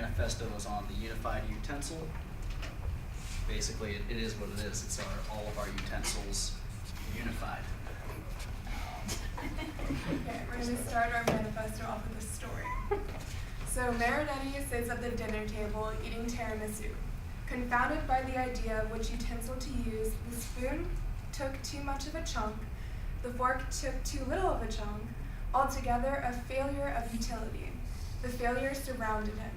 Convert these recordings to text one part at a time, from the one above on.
manifesto is on the Unified Utensil. Basically, it is what it is. It's all of our utensils unified. Okay, we're going to start our manifesto off with a story. So Marinetti sits at the dinner table eating tiramisu. Confounded by the idea of which utensil to use, the spoon took too much of a chunk, the fork took too little of a chunk, altogether a failure of utility. The failure surrounded him.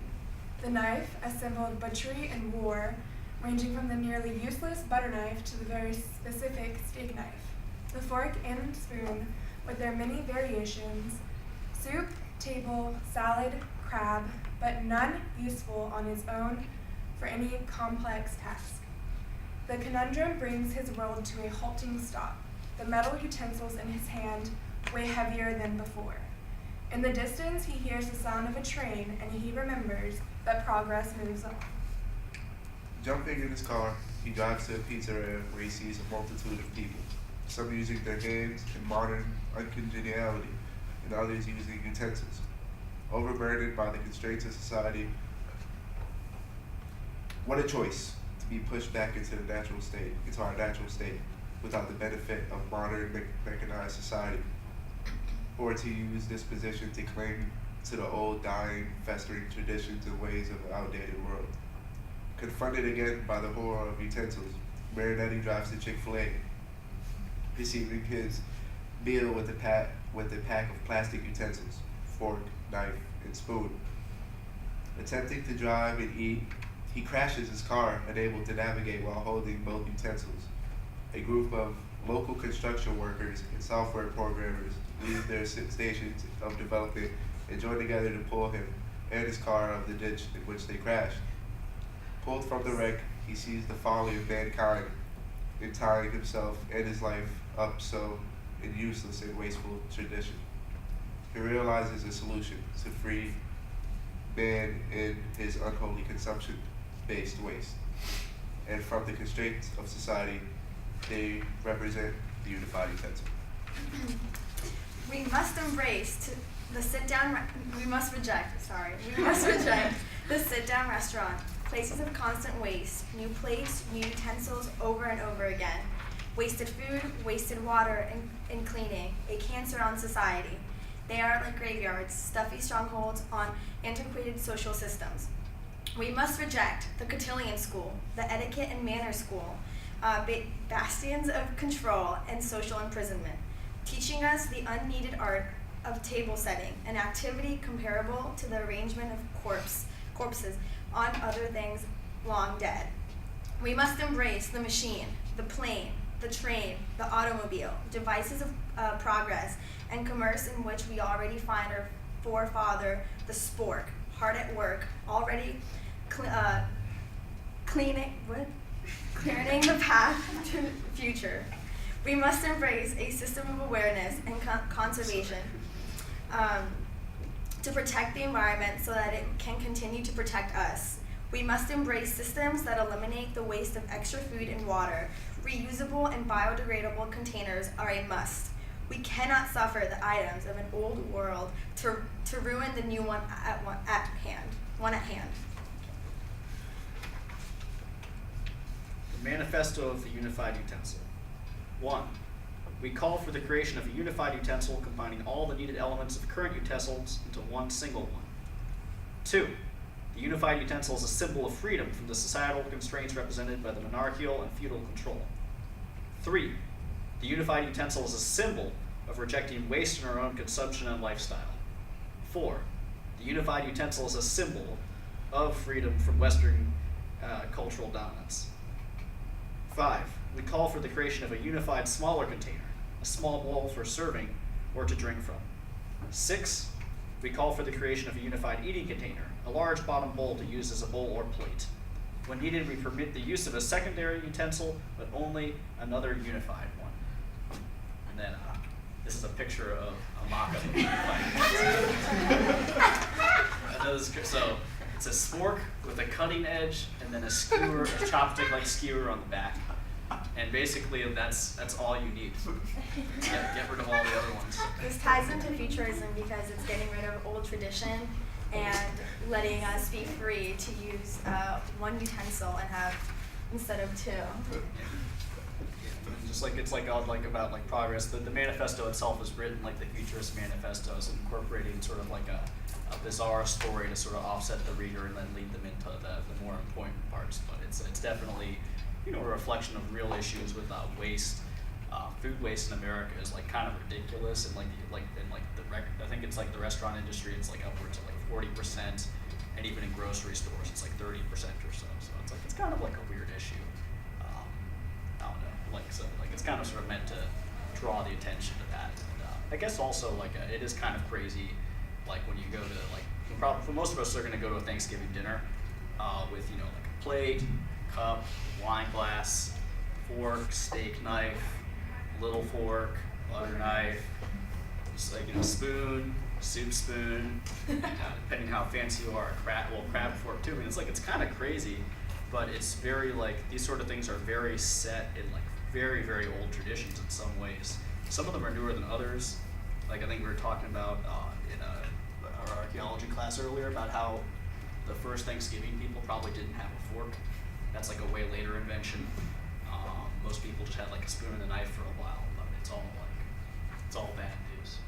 The knife, a symbol of butchery and war, ranging from the nearly useless butter knife to the very specific steak knife. The fork and spoon, with their many variations, soup, table, salad, crab, but none useful on its own for any complex task. The conundrum brings his world to a halting stop, the metal utensils in his hand way heavier than before. In the distance, he hears the sound of a train, and he remembers that progress moves on. Jumping in his car, he drives to a pizzeria where he sees a multitude of people, some using their hands in modern uncongeniality, and others using utensils. Overburdened by the constraints of society, what a choice to be pushed back into our natural state, without the benefit of modern mechanized society, or to use this position to cling to the old, dying, festering traditions and ways of an outdated world. Confronted again by the horror of utensils, Marinetti drives to Chick-fil-A, receiving his meal with a pack of plastic utensils, fork, knife, and spoon. Attempting to drive and eat, he crashes his car, unable to navigate while holding both utensils. A group of local construction workers and software programmers leave their stations of development and join together to pull him and his car out of the ditch in which they crashed. Pulled from the wreck, he sees the folly of mankind in tying himself and his life up so in useless and wasteful tradition. He realizes a solution to free man in his unholy consumption-based waste. And from the constraints of society, they represent the unified utensil. We must reject the sit-down restaurant, places of constant waste, new plates, new utensils over and over again, wasted food, wasted water in cleaning, a cancer on society. They are like graveyards, stuffy strongholds on antiquated social systems. We must reject the cotillion school, the etiquette and manners school, bastions of control and social imprisonment, teaching us the unneeded art of table setting, an activity comparable to the arrangement of corpses on other things long dead. We must embrace the machine, the plane, the train, the automobile, devices of progress and commerce in which we already find our forefather, the spork, hard at work, already clearing the path to the future. We must embrace a system of awareness and conservation to protect the environment so that it can continue to protect us. We must embrace systems that eliminate the waste of extra food and water. Reusable and biodegradable containers are a must. We cannot suffer the items of an old world to ruin the new one at hand. The Manifesto of the Unified Utensil. 1. We call for the creation of a unified utensil combining all the needed elements of current utensils into one single one. 2. The unified utensil is a symbol of freedom from the societal constraints represented by the monarchical and feudal control. 3. The unified utensil is a symbol of rejecting waste in our own consumption and lifestyle. 4. The unified utensil is a symbol of freedom from Western cultural dominance. 5. We call for the creation of a unified smaller container, a small bowl for serving or to drink from. 6. We call for the creation of a unified eating container, a large bottom bowl to use as a bowl or plate. When needed, we permit the use of a secondary utensil, but only another unified one. And then this is a picture of a mock-up of a unified utensil. So it's a spork with a cutting edge and then a skewer, a chopstick-like skewer on the back. And basically, that's all you need. Get rid of all the other ones. This ties into futurism because it's getting rid of old tradition and letting us be free to use one utensil and have instead of two. And just like it's like about like progress. The manifesto itself is written like the Futurist manifesto, is incorporating sort of like a bizarre story to sort of offset the reader and then lead them into the more important parts. But it's definitely, you know, a reflection of real issues with waste. Food waste in America is like kind of ridiculous, and I think it's like the restaurant industry, it's like upwards of like 40%, and even in grocery stores it's like 30% or so. So it's kind of like a weird issue. I don't know, it's kind of sort of meant to draw the attention to that. And I guess also it is kind of crazy, like when you go to probably for most of us are going to go to a Thanksgiving dinner with like a plate, cup, wine glass, fork, steak knife, little fork, butter knife, just spoon, soup spoon, depending how fancy you are, crab fork too. I mean, it's kind of crazy, but it's very these sort of things are very set in very, very old traditions in some ways. Some of them are newer than others. I think we were talking about in our archaeology class earlier about how the first Thanksgiving people probably didn't have a fork. That's a way later invention. Most people just had a spoon and a knife for a while, but it's all bad news.